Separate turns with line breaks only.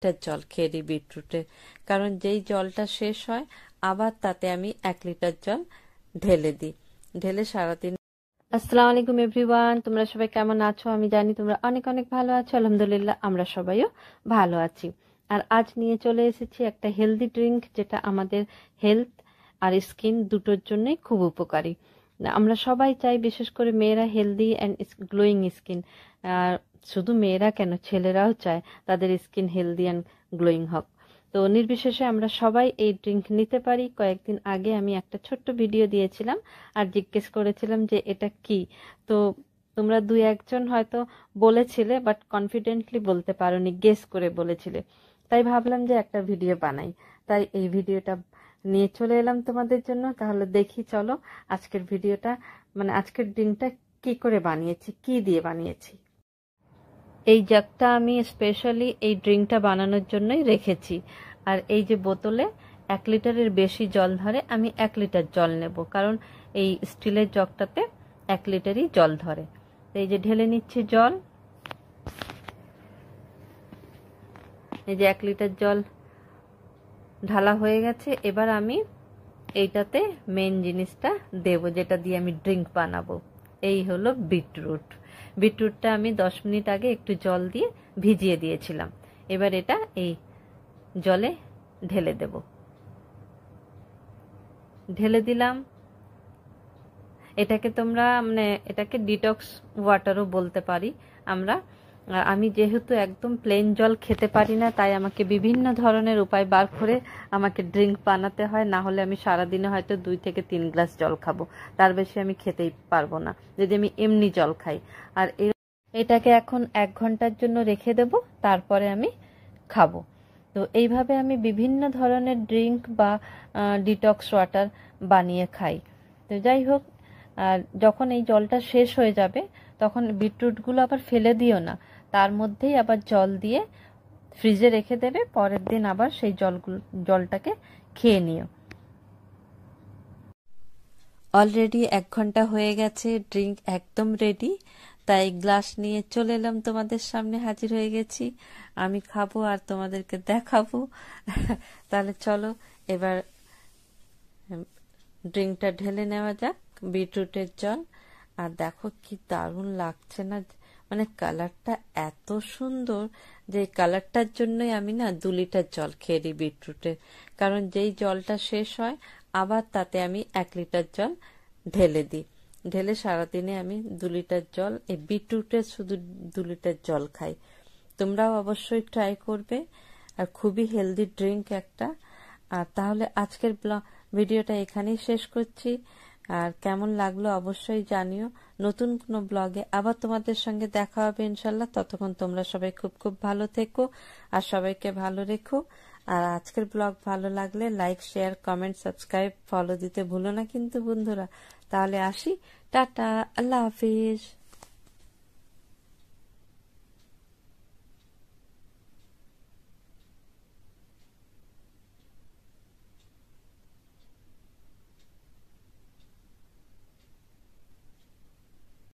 জল খেয়ে দিই বিটরুটের, কারণ যেই জলটা শেষ হয় আবার তাতে আমি 1 লিটার জল ঢেলে দিই, ঢেলে সারাদিন। আসসালামু আলাইকুম এভরিওয়ান, তোমরা সবাই কেমন আছো? আমি জানি তোমরা অনেক অনেক ভালো আছো। আলহামদুলিল্লাহ আমরা সবাইও ভালো আছি। আর আজ নিয়ে চলে এসেছি একটা হেলদি ড্রিঙ্ক, যেটা আমাদের হেলথ আর স্কিন দুটোর জন্যই খুব উপকারী। আমরা সবাই চাই, বিশেষ করে মেয়েরা, হেলদি অ্যান্ড গ্লোয়িং স্কিন। আর শুধু মেয়েরা কেন, ছেলেরাও চায় তাদের স্কিন হেলদি অ্যান্ড গ্লোয়িং হোক। তো নির্বিশেষে আমরা সবাই এই ড্রিঙ্ক নিতে পারি। কয়েকদিন আগে আমি একটা ছোট্ট ভিডিও দিয়েছিলাম আর জিজ্ঞেস করেছিলাম যে এটা কি। তো তোমরা 2-1 জন হয়তো বলেছিলে, বাট কনফিডেন্টলি বলতে পারোনি, গেস করে বলেছিলে। তাই ভাবলাম যে একটা ভিডিও বানাই, তাই এই ভিডিওটা নিয়ে চলে এলাম তোমাদের জন্য। তাহলে দেখি, চলো আজকের ভিডিওটা, মানে আজকের ড্রিঙ্কটা কি করে বানিয়েছি, কি দিয়ে বানিয়েছি। এই জাগটা আমি স্পেশালি এই ড্রিঙ্কটা বানানোর জন্যই রেখেছি। আর এই যে বোতলে 1 লিটারের বেশি জল ধরে, আমি 1 লিটার জল নেব, কারণ এই স্টিলের জগটাতে 1 লিটারই জল ধরে। এই যে ঢেলে নিচ্ছি জল। এই যে 1 লিটার জল ঢালা হয়ে গেছে। এবার আমি এইটাতে মেন জিনিসটা দেব, যেটা দিয়ে আমি ড্রিঙ্ক বানাবো। এই হলো বিটরুট। বিটরুটটা আমি 10 মিনিট আগে একটু জল দিয়ে ভিজিয়ে দিয়েছিলাম। এবার এটা এই জলে ঢেলে দেব। ঢেলে দিলাম। এটাকে তোমরা, মানে এটাকে ডিটক্স ওয়াটারও বলতে পারি আমরা। আমি যেহেতু একদম প্লেন জল খেতে পারি না, তাই আমাকে বিভিন্ন ধরনের উপায় বার করে আমাকে ড্রিঙ্ক বানাতে হয়। না হলে আমি সারাদিনে হয়তো 2 থেকে 3 গ্লাস জল খাবো, তার বেশি আমি খেতেই পারবো না যদি আমি এমনি জল খাই। আর এটাকে এখন 1 ঘন্টার জন্য রেখে দেব, তারপরে আমি খাবো। তো এইভাবে আমি বিভিন্ন ধরনের ড্রিঙ্ক বা ডিটক্স ওয়াটার বানিয়ে খাই। তো যাই হোক, আর যখন এই জলটা শেষ হয়ে যাবে তখন বিটরুটগুলো আবার ফেলে দিও না, তার মধ্যেই আবার জল দিয়ে ফ্রিজে রেখে দেবে। পরের দিন আবার সেই জলটাকে খেয়ে নিও। অলরেডি 1 ঘন্টা হয়ে গেছে, ড্রিঙ্ক একদম রেডি। তাই গ্লাস নিয়ে চলে এলাম, তোমাদের সামনে হাজির হয়ে গেছি। আমি খাবো আর তোমাদেরকে দেখাবো। তাহলে চলো এবার ড্রিঙ্কটা ঢেলে নেওয়া যাক, বিটরুটের জল। আর দেখো কি দারুণ লাগছে না, মানে কালারটা এত সুন্দর যে কালারটার জন্যই আমি না 2 লিটার জল খেয়ে দিই বিটরুটের, কারণ যেই জলটা শেষ হয় আবার তাতে আমি 1 লিটার জল ঢেলে দিই, ঢেলে সারাদিনে আমি 2 লিটার জল এই বিটরুটের শুধু 2 লিটার জল খাই। তোমরাও অবশ্যই ট্রাই করবে, আর খুবই হেলদি ড্রিঙ্ক একটা। আর তাহলে আজকের ভিডিওটা এখানেই শেষ করছি। আর কেমন লাগলো অবশ্যই জানিও। নতুন কোনো ব্লগে আবার তোমাদের সঙ্গে দেখা হবে ইনশাল্লাহ। ততক্ষণ তোমরা সবাই খুব খুব ভালো থেকো আর সবাইকে ভালো রেখো। আর আজকের ব্লগ ভালো লাগলে like, share, comment, subscribe, follow দিতে ভুলো না কিন্তু বন্ধুরা। তাহলে আসি, টাটা, আল্লাহ হাফিজ।